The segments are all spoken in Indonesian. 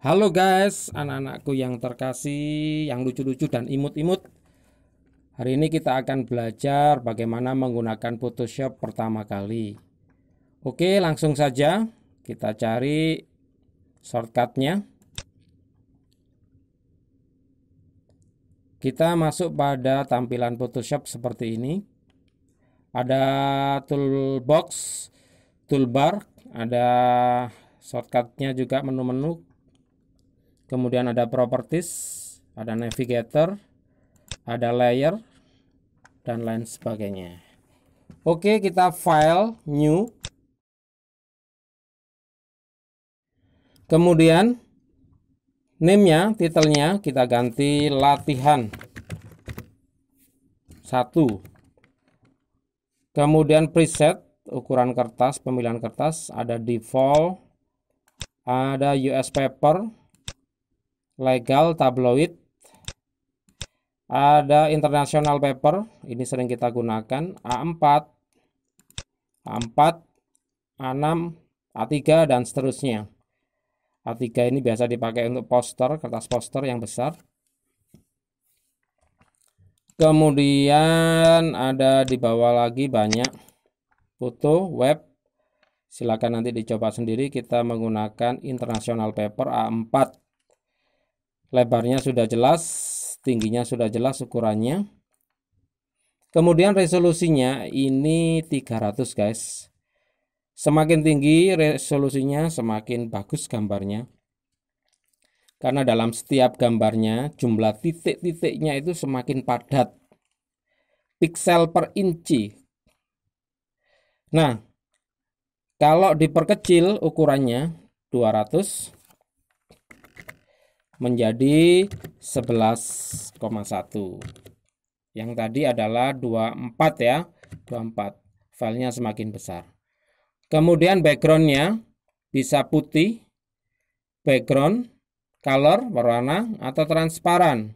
Halo guys, anak-anakku yang terkasih, yang lucu-lucu dan imut-imut. Hari ini kita akan belajar bagaimana menggunakan Photoshop pertama kali. Oke, langsung saja kita cari shortcutnya. Kita masuk pada tampilan Photoshop seperti ini. Ada toolbox, toolbar, ada shortcutnya juga menu-menu. Kemudian ada properties, ada navigator, ada layer, dan lain sebagainya. Oke, kita file new. Kemudian name-nya, titelnya kita ganti latihan 1. Kemudian preset, ukuran kertas, pemilihan kertas, ada default, ada US paper, legal, tabloid, ada international paper, ini sering kita gunakan, A4, A4, A6, A3, dan seterusnya. A3 ini biasa dipakai untuk poster, kertas poster yang besar. Kemudian ada di bawah lagi banyak foto web. Silakan nanti dicoba sendiri. Kita menggunakan international paper A4. Lebarnya sudah jelas, tingginya sudah jelas ukurannya. Kemudian resolusinya ini 300 guys. Semakin tinggi resolusinya semakin bagus gambarnya. Karena dalam setiap gambarnya jumlah titik-titiknya itu semakin padat. Piksel per inci. Nah, kalau diperkecil ukurannya 200 menjadi 11,1. Yang tadi adalah 24 ya. 24. Filenya semakin besar. Kemudian backgroundnya bisa putih, background, color, warna, atau transparan.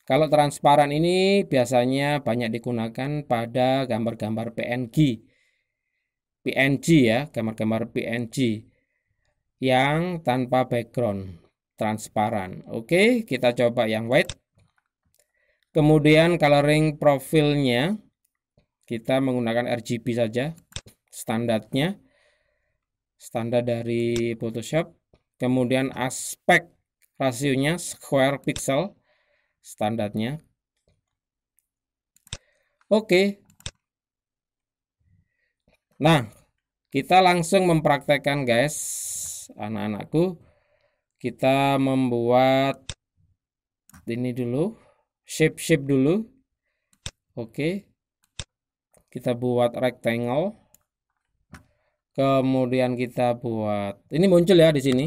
Kalau transparan ini biasanya banyak digunakan pada gambar-gambar PNG. PNG ya, gambar-gambar PNG yang tanpa background, transparan. Oke, kita coba yang white. Kemudian coloring profilnya kita menggunakan RGB saja, standarnya, standar dari Photoshop. Kemudian aspek rasionya square pixel, standarnya. Oke. Nah, kita langsung mempraktekkan guys, anak-anakku. Kita membuat ini dulu, shape dulu. Oke. Kita buat rectangle. Kemudian kita buat, ini muncul ya di sini.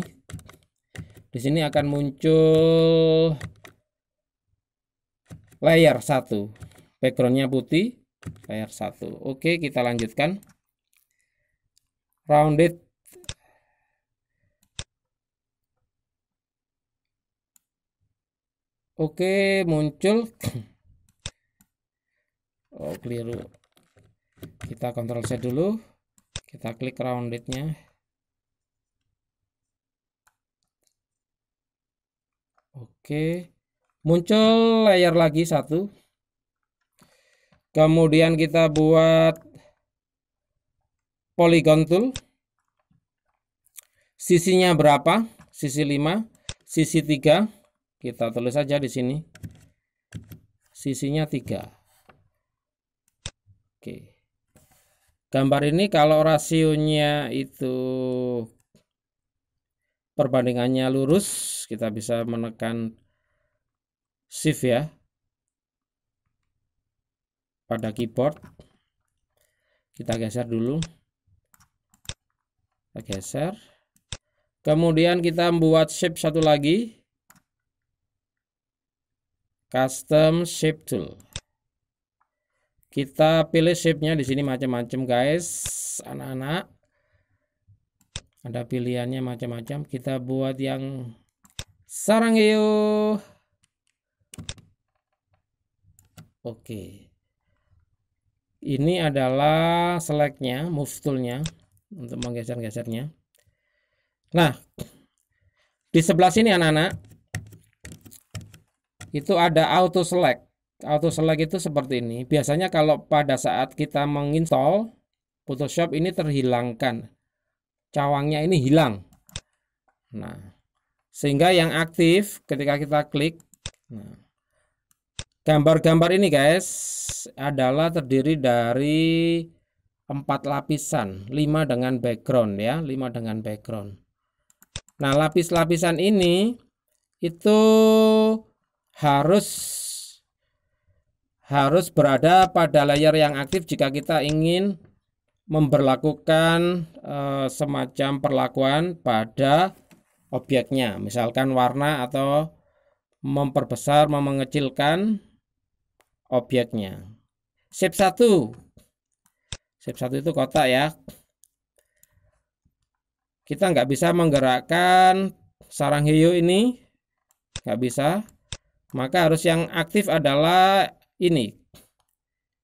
Di sini akan muncul layer 1. Backgroundnya putih, layer 1. Oke, kita lanjutkan. Rounded. Oke, muncul. Oh, keliru. Kita Ctrl Z dulu. Kita klik roundednya. Oke. Muncul layer lagi 1. Kemudian kita buat polygon tool. Sisinya berapa? Sisi 5, sisi 3. Kita tulis saja di sini. Sisinya 3. Oke. Gambar ini kalau rasionya itu perbandingannya lurus, kita bisa menekan shift ya pada keyboard. Kita geser dulu. Kita geser. Kemudian kita membuat shape satu lagi. Custom shape tool. Kita pilih shape-nya di sini macam-macam guys, anak-anak. Ada pilihannya macam-macam. Kita buat yang saranghae. Oke. Ini adalah select-nya, move tool-nya untuk menggeser-gesernya. Nah, Di sebelah sini anak-anak, itu ada auto select. Auto select itu seperti ini. Biasanya kalau pada saat kita menginstall Photoshop ini terhilangkan. Cawangnya ini hilang. Nah, sehingga yang aktif ketika kita klik, nah, gambar-gambar ini guys adalah terdiri dari 4 lapisan, 5 dengan background ya, 5 dengan background. Nah, lapis-lapisan ini itu harus berada pada layer yang aktif jika kita ingin memberlakukan semacam perlakuan pada objeknya, misalkan warna atau memperbesar, mengecilkan objeknya. Shape 1. Shape 1 itu kotak ya. Kita nggak bisa menggerakkan sarang hiu ini, nggak bisa. Maka harus yang aktif adalah ini.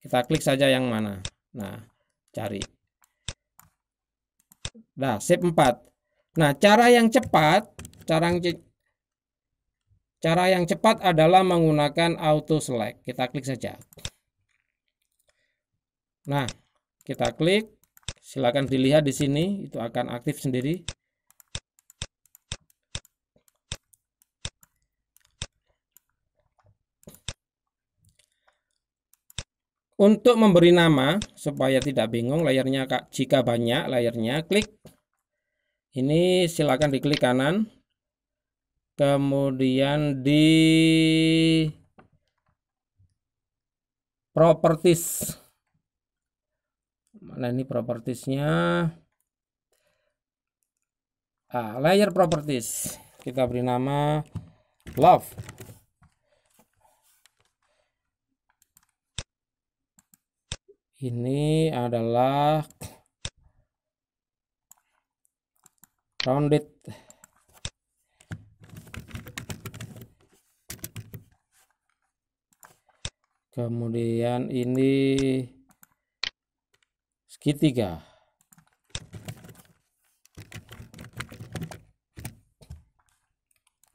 Kita klik saja yang mana. Nah, cari. Nah, shape 4. Nah, cara yang cepat adalah menggunakan auto select. Kita klik saja. Nah, kita klik. Silakan dilihat di sini, itu akan aktif sendiri. Untuk memberi nama supaya tidak bingung layarnya, jika banyak layarnya, klik ini, silakan diklik kanan, kemudian di properties. Mana ini propertiesnya? Layer properties, kita beri nama love. Ini adalah rounded. Kemudian ini segitiga.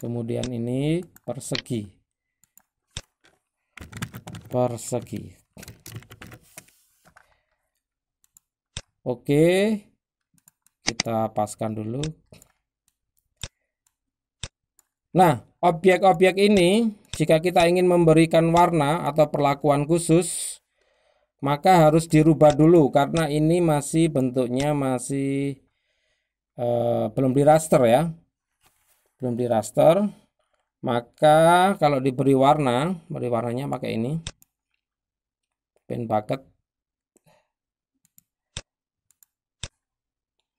Kemudian ini persegi. Oke, kita paskan dulu. Nah, objek-objek ini jika kita ingin memberikan warna atau perlakuan khusus, maka harus dirubah dulu karena ini masih bentuknya masih belum di raster ya. Belum di raster. Maka kalau diberi warna, beri warnanya pakai ini. Pen bucket.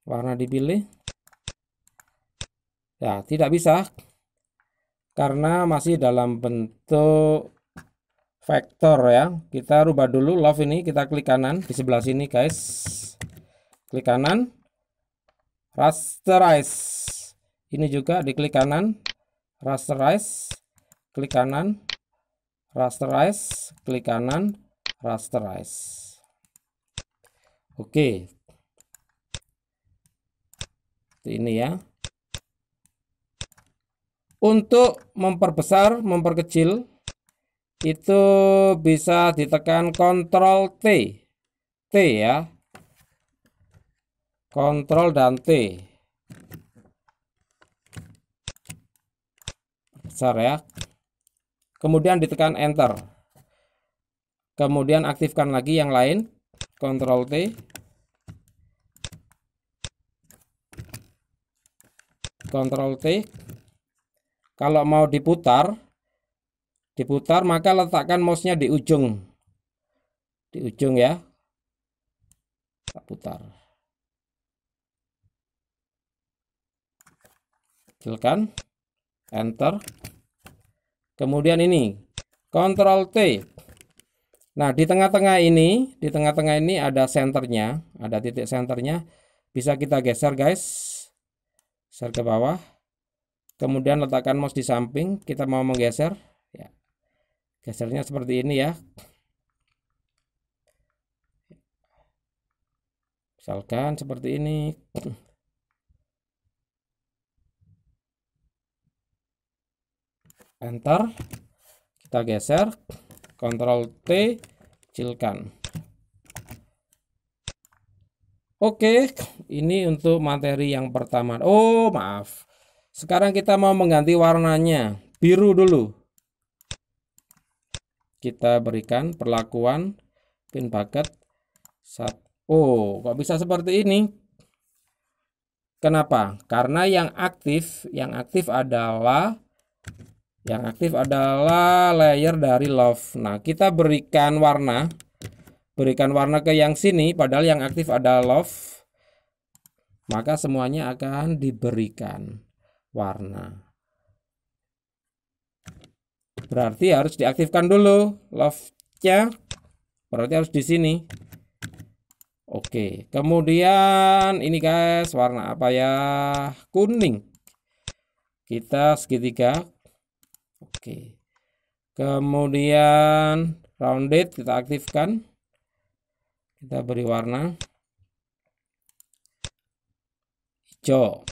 Warna dipilih. Ya, tidak bisa karena masih dalam bentuk vektor ya. Kita rubah dulu love ini, kita klik kanan di sebelah sini guys. Klik kanan, rasterize. Ini juga diklik kanan, rasterize, klik kanan, rasterize, klik kanan, rasterize. Oke. Ini ya. Untuk memperbesar, memperkecil itu bisa ditekan Ctrl T. T ya. Ctrl dan T. Besar ya. Kemudian ditekan Enter. Kemudian aktifkan lagi yang lain. Ctrl T. Ctrl T. Kalau mau diputar maka letakkan mouse-nya di ujung. Di ujung ya. Kita putar. Kecilkan. Enter. Kemudian ini Ctrl T. Nah, di tengah-tengah ini ada senternya, ada titik senternya. Bisa kita geser guys. Geser ke bawah. Kemudian letakkan mouse di samping, kita mau menggeser ya. Gesernya seperti ini ya. Misalkan seperti ini. enter, kita geser, Ctrl T, kecilkan. Oke, ini untuk materi yang pertama. Oh, maaf. Sekarang kita mau mengganti warnanya. Biru dulu. Kita berikan perlakuan pin bucket. Oh, kok bisa seperti ini? Kenapa? Karena yang aktif adalah layer dari love. Nah, kita berikan warna ke yang sini, padahal yang aktif adalah love, maka semuanya akan diberikan warna. Berarti harus diaktifkan dulu love-nya, berarti harus di sini. Oke, kemudian ini guys, warna apa ya? Kuning. Kita segitiga. Oke. Kemudian rounded kita aktifkan. Kita beri warna hijau.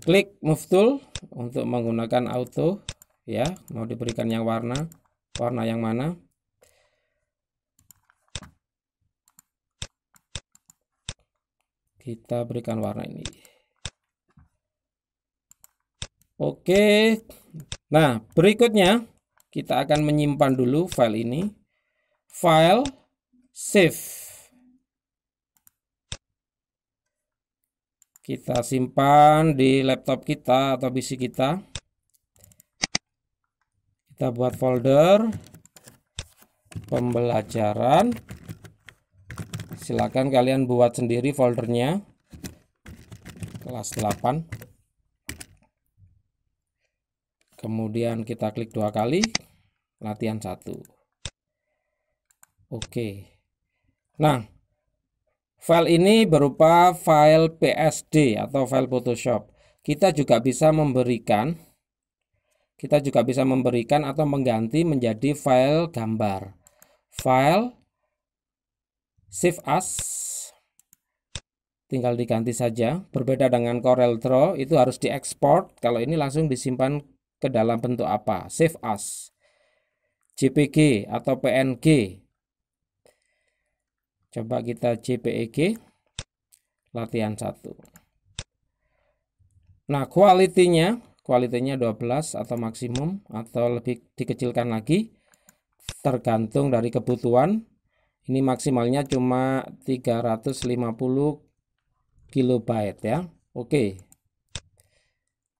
Klik move tool untuk menggunakan auto ya. Mau diberikan yang warna yang mana? Kita berikan warna ini. Oke. Nah, berikutnya kita akan menyimpan dulu file ini. File, save. Kita simpan di laptop kita atau PC kita. Kita buat folder pembelajaran. Silakan kalian buat sendiri foldernya. Kelas 8. Kemudian kita klik 2 kali, latihan 1. Oke. Nah, file ini berupa file PSD atau file Photoshop. Kita juga bisa memberikan atau mengganti menjadi file gambar. File save as, tinggal diganti saja. Berbeda dengan Corel Draw, itu harus diekspor. Kalau ini langsung disimpan ke dalam bentuk apa? Save as, JPG atau PNG. Coba kita JPEG, latihan 1. Nah, kualitinya 12 atau maksimum atau lebih dikecilkan lagi, tergantung dari kebutuhan. Ini maksimalnya cuma 350 kilobyte ya. Oke.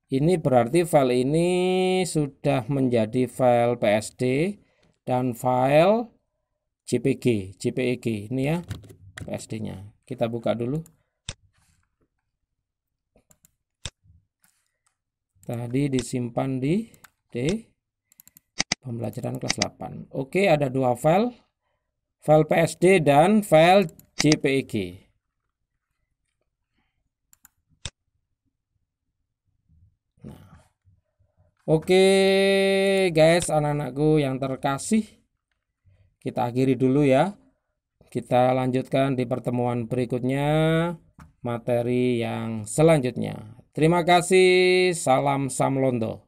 Ini berarti file ini sudah menjadi file PSD dan file JPEG ini ya, PSD-nya. Kita buka dulu. Tadi disimpan di pembelajaran kelas 8. Oke, ada 2 file PSD dan file JPEG. Oke guys, anak-anakku yang terkasih, kita akhiri dulu ya. Kita lanjutkan di pertemuan berikutnya, materi yang selanjutnya. Terima kasih, salam Samlondo.